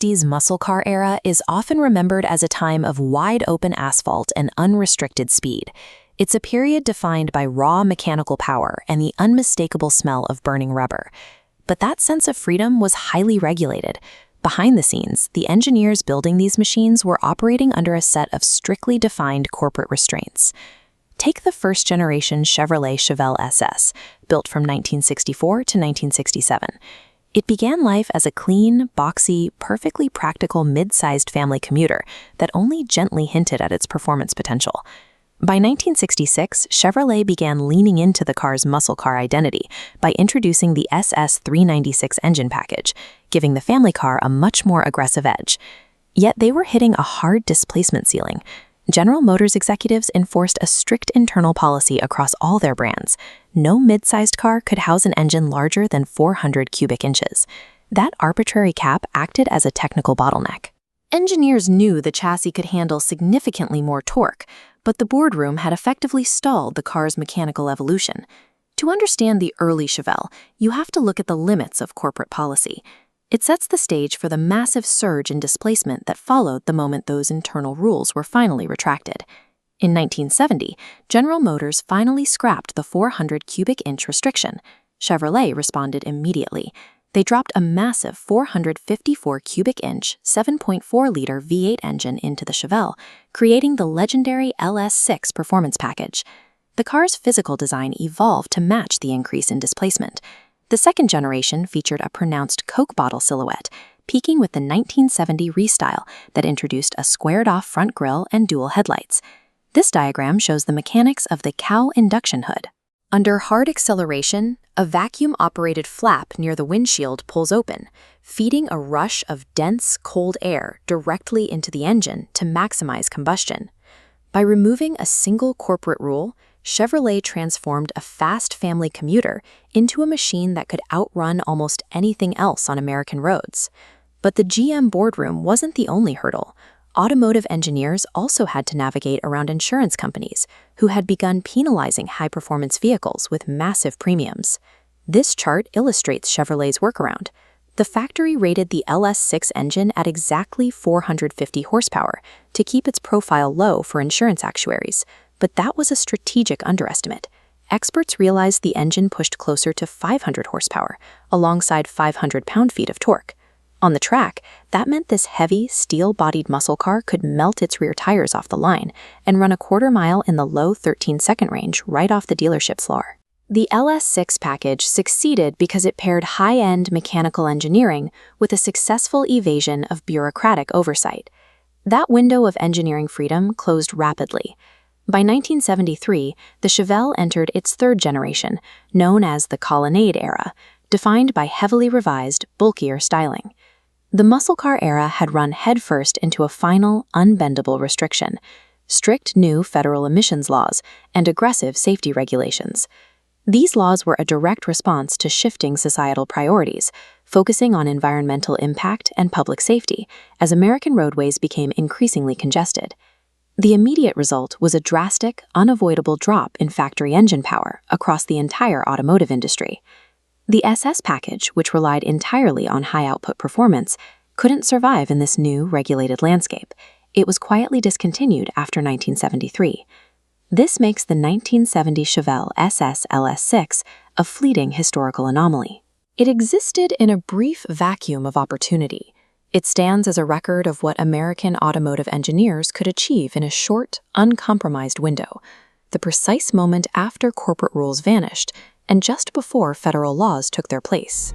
1960s muscle car era is often remembered as a time of wide-open asphalt and unrestricted speed. It's a period defined by raw mechanical power and the unmistakable smell of burning rubber. But that sense of freedom was highly regulated. Behind the scenes, the engineers building these machines were operating under a set of strictly defined corporate restraints. Take the first-generation Chevrolet Chevelle SS, built from 1964 to 1967. It began life as a clean, boxy, perfectly practical mid-sized family commuter that only gently hinted at its performance potential. By 1966, Chevrolet began leaning into the car's muscle car identity by introducing the SS 396 engine package, giving the family car a much more aggressive edge. Yet they were hitting a hard displacement ceiling. General Motors executives enforced a strict internal policy across all their brands. No mid-sized car could house an engine larger than 400 cubic inches. That arbitrary cap acted as a technical bottleneck. Engineers knew the chassis could handle significantly more torque, but the boardroom had effectively stalled the car's mechanical evolution. To understand the early Chevelle, you have to look at the limits of corporate policy. It sets the stage for the massive surge in displacement that followed the moment those internal rules were finally retracted. In 1970, General Motors finally scrapped the 400 cubic inch restriction. Chevrolet responded immediately. They dropped a massive 454 cubic inch, 7.4-liter V8 engine into the Chevelle, creating the legendary LS6 performance package. The car's physical design evolved to match the increase in displacement. The second generation featured a pronounced Coke bottle silhouette, peaking with the 1970 Restyle that introduced a squared-off front grille and dual headlights. This diagram shows the mechanics of the cowl induction hood. Under hard acceleration, a vacuum-operated flap near the windshield pulls open, feeding a rush of dense, cold air directly into the engine to maximize combustion. By removing a single corporate rule, Chevrolet transformed a fast family commuter into a machine that could outrun almost anything else on American roads. But the GM boardroom wasn't the only hurdle. Automotive engineers also had to navigate around insurance companies, who had begun penalizing high-performance vehicles with massive premiums. This chart illustrates Chevrolet's workaround. The factory rated the LS6 engine at exactly 450 horsepower to keep its profile low for insurance actuaries, but that was a strategic underestimate. Experts realized the engine pushed closer to 500 horsepower, alongside 500 pound-feet of torque. On the track, that meant this heavy, steel-bodied muscle car could melt its rear tires off the line and run a quarter mile in the low 13-second range right off the dealership floor. The LS6 package succeeded because it paired high-end mechanical engineering with a successful evasion of bureaucratic oversight. That window of engineering freedom closed rapidly. By 1973, the Chevelle entered its third generation, known as the Colonnade era, defined by heavily revised, bulkier styling. The muscle car era had run headfirst into a final, unbendable restriction: strict new federal emissions laws and aggressive safety regulations. These laws were a direct response to shifting societal priorities, focusing on environmental impact and public safety, as American roadways became increasingly congested. The immediate result was a drastic, unavoidable drop in factory engine power across the entire automotive industry. The SS package, which relied entirely on high-output performance, couldn't survive in this new, regulated landscape. It was quietly discontinued after 1973. This makes the 1970 Chevelle SS LS6 a fleeting historical anomaly. It existed in a brief vacuum of opportunity. It stands as a record of what American automotive engineers could achieve in a short, uncompromised window, the precise moment after corporate rules vanished and just before federal laws took their place.